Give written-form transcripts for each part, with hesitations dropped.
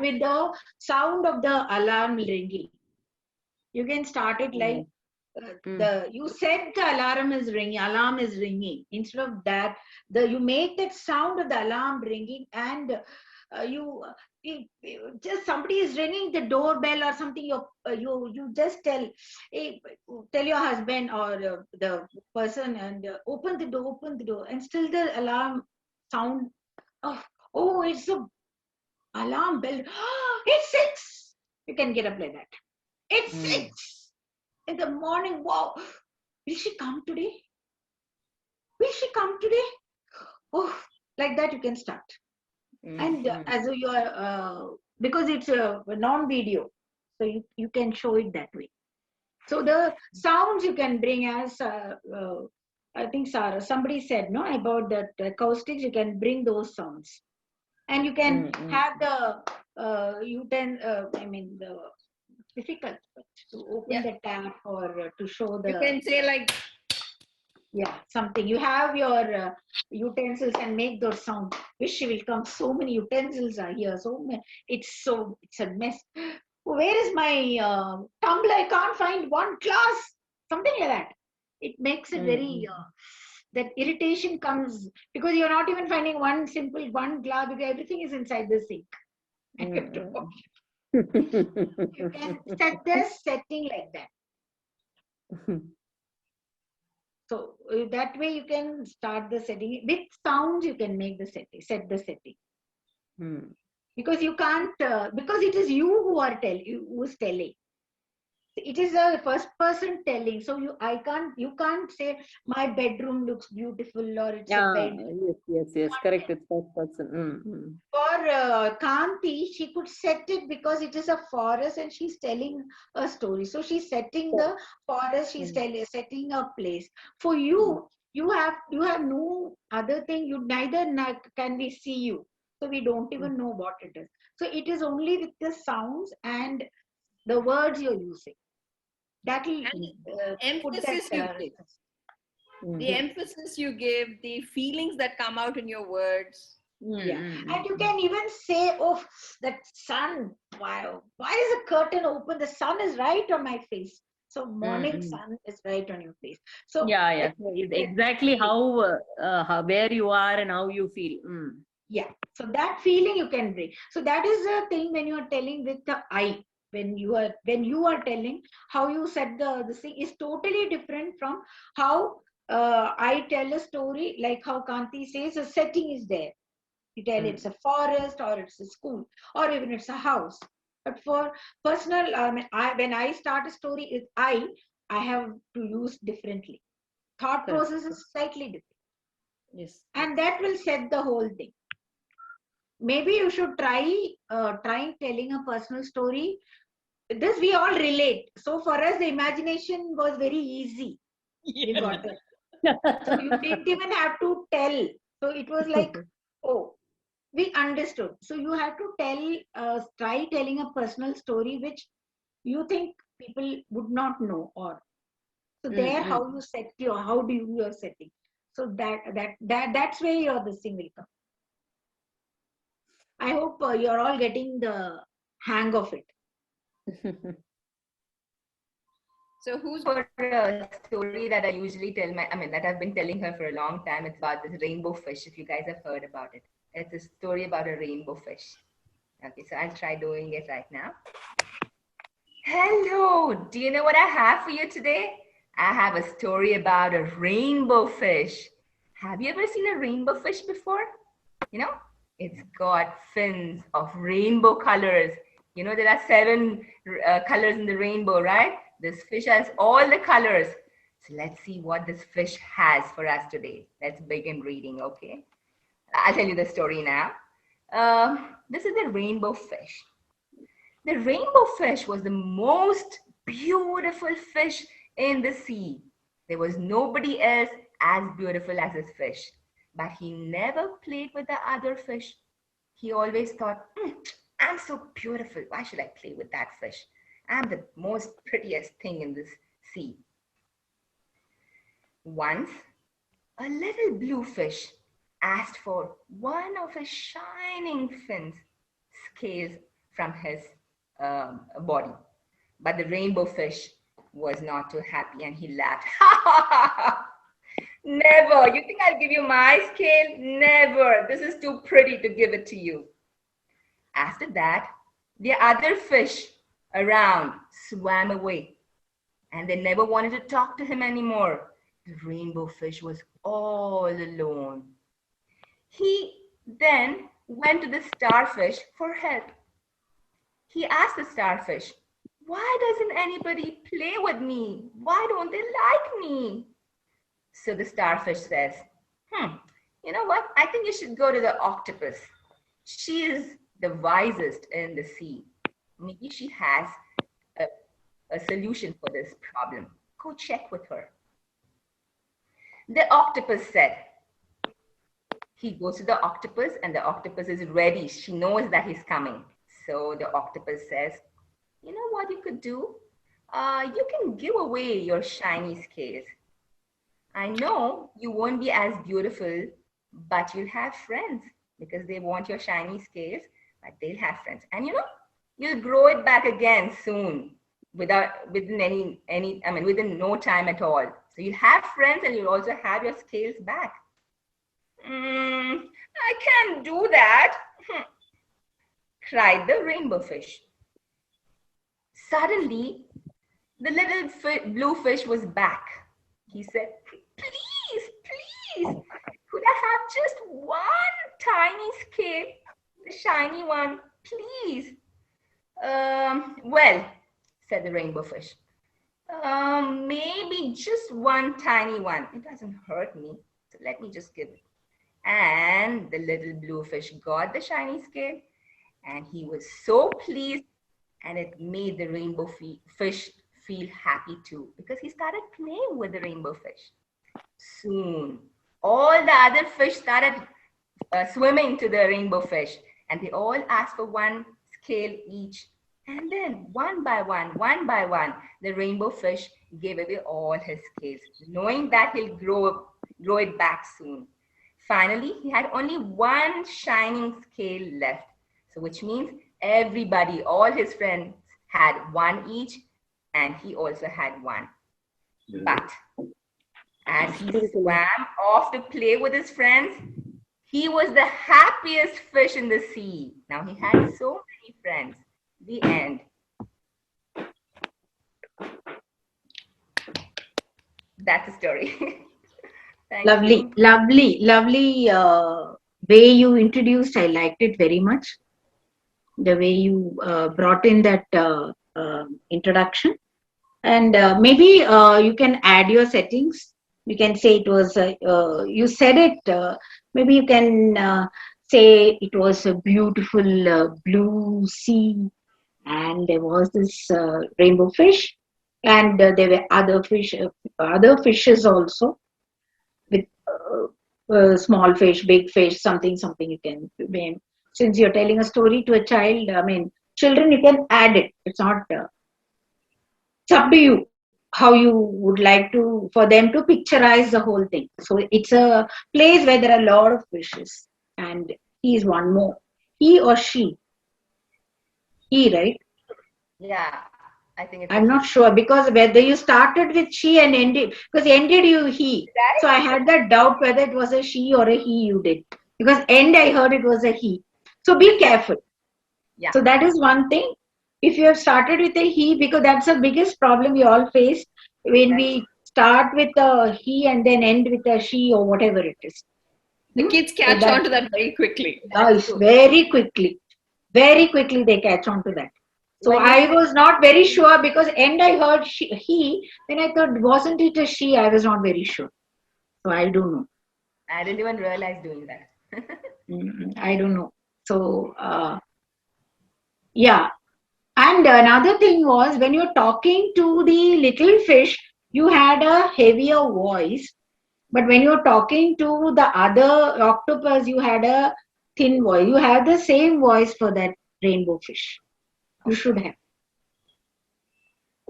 with the sound of the alarm ringing. You can start it like you said the alarm is ringing. Instead of that, you make that sound of the alarm ringing, and you just somebody is ringing the doorbell or something. You just tell your husband or the person, and open the door, and still the alarm sound. Oh, it's a alarm bell. It's 6. You can get up like that. It's 6 in the morning. Wow. Will she come today? Will she come today? Oh, like that you can start. And as you are, because it's a non-video, so you can show it that way. So the sounds you can bring as, I think Sarah, somebody said, no, about that acoustics, you can bring those sounds. And you can have the, the difficult to open the tap or to show the. You can say like, yeah, something. You have your utensils and make those sounds. Wish she will come. So many utensils are here. So many. It's a mess. Where is my tumbler? I can't find one glass. Something like that. It makes it very. That irritation comes because you're not even finding one glass because everything is inside the sink. You can set the setting like that. So that way you can start the setting. With sounds you can make the setting, set the setting. Because you can't, because it is you who's telling. It is a first person telling. So you can't say my bedroom looks beautiful or it's a bed. Yes, correct. It's first person. For Kanti, she could set it because it is a forest and she's telling a story. So she's setting the forest, she's setting a place. For you, you have no other thing. You neither can we see you. So we don't even know what it is. So it is only with the sounds and the words you're using. That will emphasis you give. The emphasis you give, the feelings that come out in your words. Yeah, and you can even say, "Oh, that sun! Wow, why is the curtain open? The sun is right on my face. So morning sun is right on your face." So yeah. So exactly how where you are and how you feel. Yeah, so that feeling you can bring. So that is the thing when you are telling with the I. When you are telling how you set the thing is totally different from how I tell a story, like how Kanti says a setting is there. You tell it's a forest or it's a school or even it's a house. But for personal, when I start a story, I have to use differently. Thought process is slightly different. Yes. And that will set the whole thing. Maybe you should try telling a personal story. This we all relate. So for us, the imagination was very easy. We got it. So you didn't even have to tell. So it was like, oh, we understood. So you have to try telling a personal story which you think people would not know, or so there how you set how do you are setting. So that's where your this thing will come. I hope you're all getting the hang of it. So who's for a story that I usually tell that I've been telling her for a long time. It's about this rainbow fish, if you guys have heard about it. It's a story about a rainbow fish. Okay, so I'll try doing it right now. Hello, do you know what I have for you today? I have a story about a rainbow fish. Have you ever seen a rainbow fish before? You know, it's got fins of rainbow colors. You know, there are 7 colors in the rainbow, right? This fish has all the colors. So let's see what this fish has for us today. Let's begin reading, okay? I'll tell you the story now. This is the rainbow fish. The rainbow fish was the most beautiful fish in the sea. There was nobody else as beautiful as this fish. But he never played with the other fish. He always thought, I'm so beautiful. Why should I play with that fish? I'm the most prettiest thing in this sea. Once, a little blue fish asked for one of his shining scales from his body. But the rainbow fish was not too happy and he laughed. Never. You think I'll give you my scale? Never. This is too pretty to give it to you. After that, the other fish around swam away and they never wanted to talk to him anymore. The rainbow fish was all alone. He then went to the starfish for help. He asked the starfish, "Why doesn't anybody play with me? Why don't they like me?" So the starfish says, you know what? I think you should go to the octopus. She is the wisest in the sea. Maybe she has a solution for this problem. Go check with her. The octopus said, he goes to the octopus and the octopus is ready. She knows that he's coming. So the octopus says, you know what you could do? You can give away your shiny scales. I know you won't be as beautiful, but you'll have friends because they want your shiny scales, but they'll have friends. And you know, you'll grow it back again soon within within no time at all. So you'll have friends and you'll also have your scales back. I can't do that, cried the rainbow fish. Suddenly, the little blue fish was back. He said, please, could I have just one tiny scale, the shiny one, please? Well, said the rainbow fish, maybe just one tiny one. It doesn't hurt me, so let me just give it. And the little blue fish got the shiny scale and he was so pleased, and it made the rainbow fish feel happy too because he started playing with the rainbow fish. Soon, all the other fish started swimming to the rainbow fish and they all asked for one scale each. And then one by one, the rainbow fish gave away all his scales, knowing that he'll grow it back soon. Finally, he had only one shining scale left. So which means everybody, all his friends had one each and he also had one. But as he swam off to play with his friends, he was the happiest fish in the sea. Now he had so many friends. The end. That's the story. Lovely, lovely, lovely way you introduced. I liked it very much. The way you brought in that introduction. And maybe you can add your settings. You can say it was, you said it, maybe you can say it was a beautiful blue sea and there was this rainbow fish and there were other fishes also with small fish, big fish, something you can, since you're telling a story to a child, children, you can add it. It's not, it's up to you how you would like to, for them to picturize the whole thing. So it's a place where there are a lot of fishes and he is one more. He or she? He, right? Yeah, I think it's I'm not sure because whether you started with she and ended, because ended you he. So I had that doubt whether it was a she or a he you did. Because end I heard it was a he. So be careful. Yeah. So that is one thing. If you have started with a he, because that's the biggest problem we all face when we start with a he and then end with a she or whatever it is. The kids catch on to that very quickly. Yes, very quickly. Very quickly they catch on to that. So I was not very sure because end I heard he, then I thought, wasn't it a she? I was not very sure. So I don't know. I didn't even realize doing that. I don't know. So, yeah. And another thing was when you're talking to the little fish, you had a heavier voice. But when you're talking to the other octopus, you had a thin voice. You have the same voice for that rainbow fish. You should have.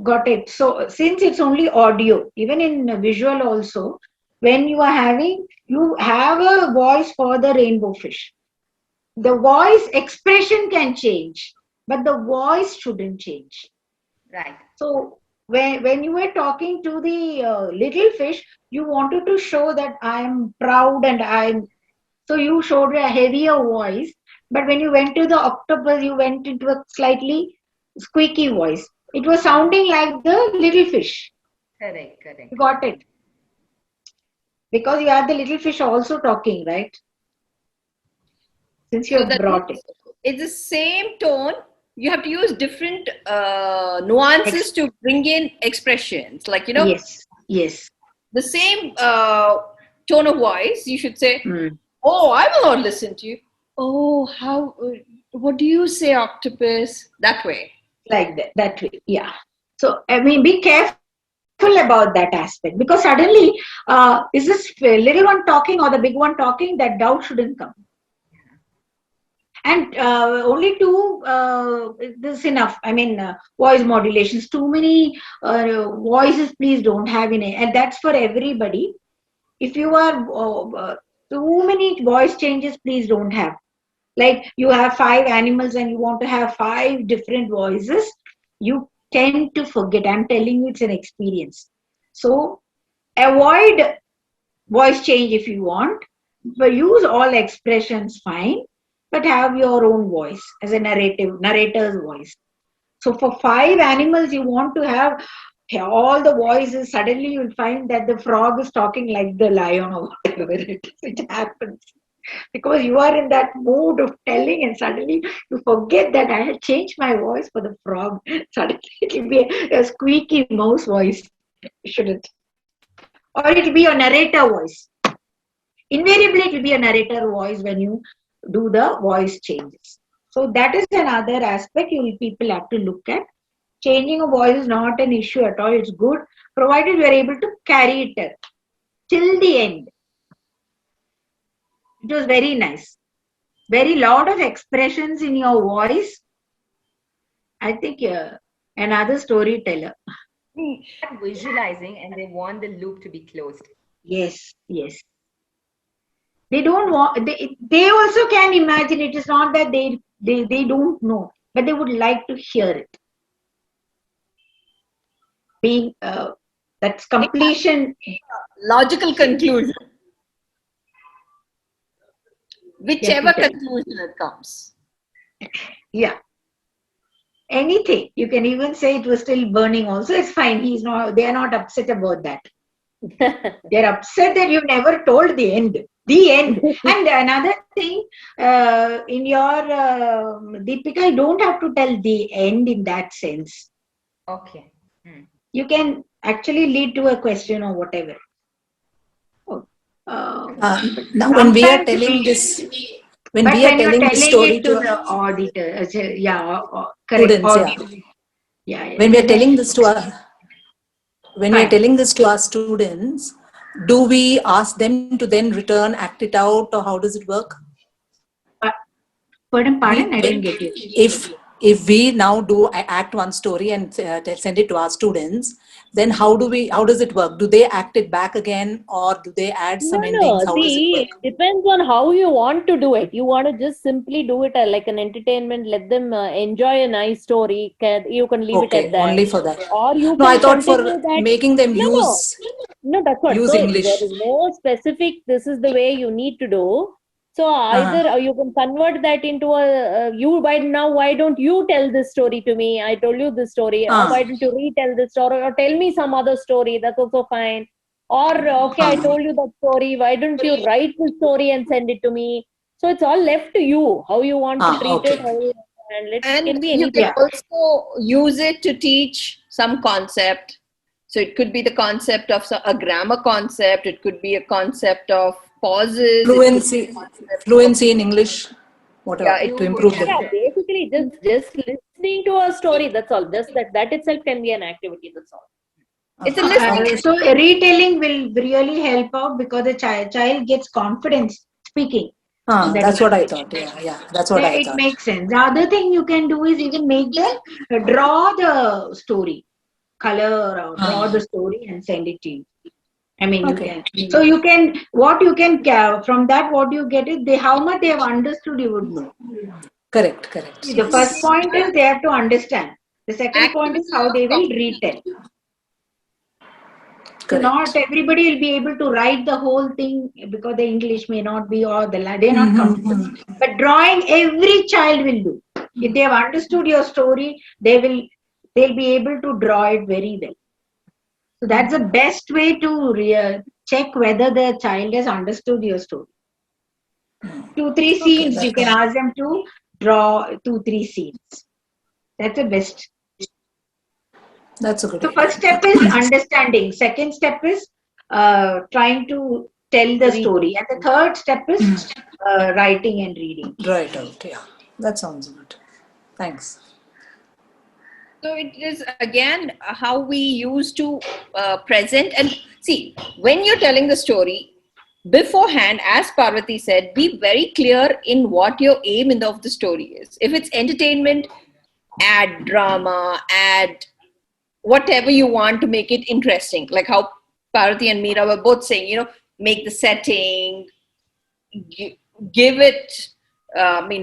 Got it. So since it's only audio, even in visual also, when you have a voice for the rainbow fish. The voice expression can change. but the voice shouldn't change. Right. So when you were talking to the little fish, you wanted to show that I'm proud and so you showed a heavier voice. But when you went to the octopus, you went into a slightly squeaky voice. It was sounding like the little fish. Correct, correct. You got it? Because you had the little fish also talking, right? Since you So have that brought it. it's the same tone. You have to use different nuances to bring in expressions. Like, Yes, yes. the same tone of voice. You should say, Mm. "Oh, I will not listen to you." Oh, how? What do you say, octopus? That way. Like that way, yeah. So I mean, be careful about that aspect, because suddenly, is this little one talking or the big one talking? That doubt shouldn't come. And only two, this is enough. I mean, voice modulations. Too many voices, please don't have in it, and that's for everybody. If you are too many voice changes, please don't have. Like you have 5 animals and you want to have 5 different voices, you tend to forget. I'm telling you, it's an experience. So avoid voice change if you want, but use all expressions fine, but have your own voice as a narrator's voice. So for 5 animals, you want to have all the voices. Suddenly you'll find that the frog is talking like the lion or whatever it is. It happens because you are in that mood of telling, and suddenly you forget that I had changed my voice for the frog. Suddenly it will be a squeaky mouse voice. You shouldn't. Or it will be a narrator voice. Invariably, it will be a narrator voice when you do the voice changes. So that is another aspect people have to look at. Changing a voice is not an issue at all. It's good, provided you are able to carry it till the end. It was very nice. Very lot of expressions in your voice. I think another storyteller. Visualizing, and they want the loop to be closed. Yes, yes. They don't want. They also can imagine. It is not that they don't know, but they would like to hear it. Being that's completion. Logical conclusion. Whichever Yes, conclusion it comes. yeah. Anything. You can even say it was still burning also. It's fine. They are not upset about that. They're upset that you've never told the end. The end. And another thing, in your Deepika, you don't have to tell the end in that sense. Okay. You can actually lead to a question or whatever. Now, when we are telling this, when we are telling this story to the auditor, correct. students, Yeah. When we are telling this to our students, do we ask them to then return, act it out, or how does it work? Pardon, I didn't get you. If we now do act one story and send it to our students, then how does it work? Do they act it back again, or do they add some endings? How does it work? It depends on how you want to do it. You want to just simply do it like an entertainment, let them enjoy a nice story. You can leave it at that. Only for that. Or you No, can I thought for that. making them use. No, that's what. Use So English. there is no specific, this is the way you need to do. So either you can convert that into why don't you tell this story to me? I told you this story. Or why don't you retell this story, or tell me some other story? That's also fine. Or okay, I told you that story. Why don't you write the story and send it to me? So it's all left to you, how you want to treat it, how you handle it. And It can be you anything. can also use it to teach some concept. So it could be the concept of a grammar concept. It could be a concept of pauses. Fluency in English, whatever, to improve them. Yeah, basically just listening to a story, that's all. Just that itself can be an activity, that's all. It's a listening. So retelling will really help out because the child gets confidence speaking. That's what I thought. Yeah, that's what I thought. It makes sense. The other thing you can do is you can make them draw the story, color or draw the story and send it to you. I mean, you can. So from that, what you get is how much they have understood, you would know. Correct, correct. The first point is they have to understand. The second point is how they will retell. So Correct. not everybody will be able to write the whole thing because the English may not be or they're not comfortable. But drawing every child will do. If they have understood your story, they'll be able to draw it very well. So that's the best way to check whether the child has understood your story. 2-3 scenes, that's you can ask them to draw 2-3 scenes. That's the best. That's a good So idea. first step is understanding. Second step is trying to tell the story. And the third step is writing and reading. Right out, yeah. That sounds good. Thanks. So it is again how we used to present and see when you're telling the story beforehand, as Parvati said, be very clear in what your aim of the story is. If it's entertainment, add drama, add whatever you want to make it interesting. Like how Parvati and Meera were both saying, make the setting, give it,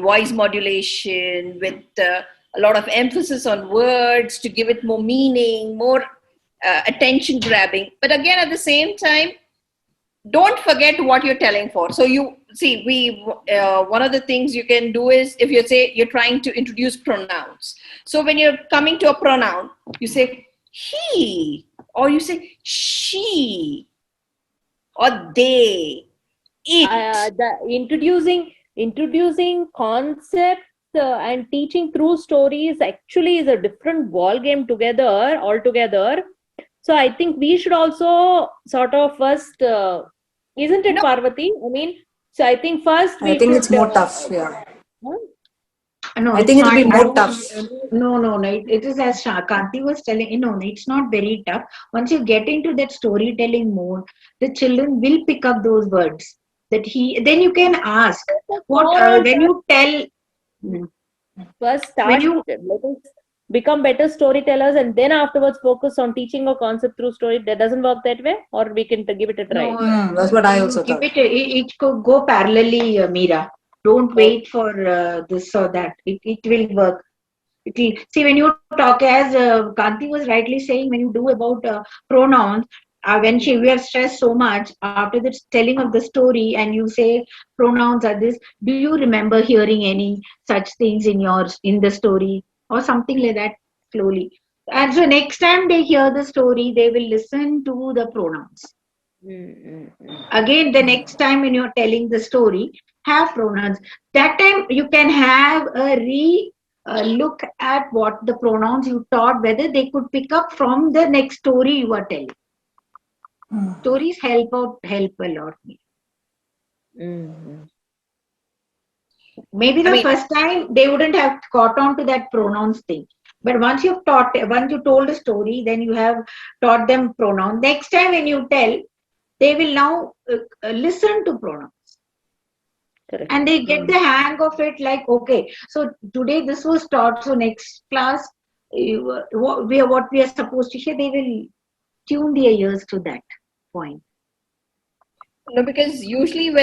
voice modulation with a lot of emphasis on words to give it more meaning, more attention grabbing. But again, at the same time, don't forget what you're telling for. So you see, one of the things you can do is if you're trying to introduce pronouns. So when you're coming to a pronoun, you say he, or you say she, or they, it. Introducing concepts and teaching through stories actually is a different ball game altogether. So I think we should also sort of first, isn't it, Parvati? So I think first I think it's more tough, yeah. No, I think it will be more tough. No. It is as Kanti was telling, it's not very tough. Once you get into that storytelling mode, the children will pick up those words. Then you can ask when you tell. First let us become better storytellers and then afterwards focus on teaching a concept through story. That doesn't work that way, or we can give it a try. No, that's what I also thought. It could go parallelly, Meera. Don't wait for this or that. It will work. See, when you talk, as Kanti was rightly saying, when you do about pronouns, when we are stressed so much after the telling of the story and you say pronouns are this, do you remember hearing any such things in the story or something like that slowly? And so next time they hear the story, they will listen to the pronouns. Again, the next time when you're telling the story, have pronouns. That time you can have a look at what the pronouns you taught, whether they could pick up from the next story you are telling. Stories help a lot. Maybe the first time they wouldn't have caught on to that pronouns thing. But once you told a story, then you have taught them pronoun. Next time when you tell, they will now listen to pronouns. Correct. And they get the hang of it, like, okay, so today this was taught, so next class, what we are supposed to hear, they will tune their ears to that point. No, because usually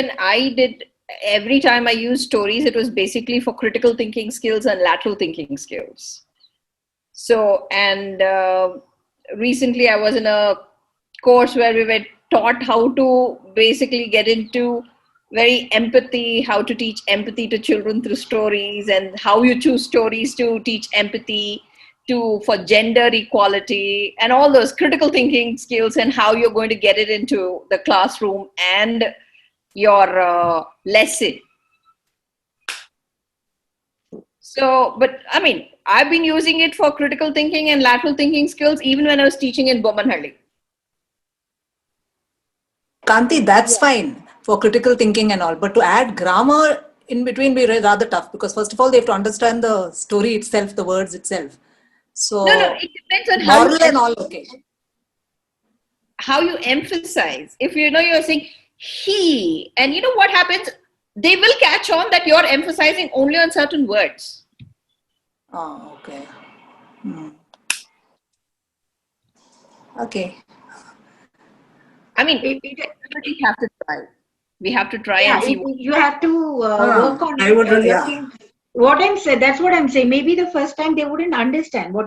every time I used stories, it was basically for critical thinking skills and lateral thinking skills. So, and recently I was in a course where we were taught how to basically get into how to teach empathy to children through stories, and how you choose stories to teach empathy for gender equality and all those critical thinking skills, and how you're going to get it into the classroom and your lesson. So, but I've been using it for critical thinking and lateral thinking skills even when I was teaching in Bommanhalli. Kanti, that's fine for critical thinking and all, but to add grammar in between be rather tough, because first of all they have to understand the story itself, the words itself. So no, it depends on how you emphasize. If you're saying he, and what happens, they will catch on that you're emphasizing only on certain words. Oh, okay. Okay. We have to try. And see. You have to work on it. what I'm saying, that's what I'm saying. Maybe the first time they wouldn't understand what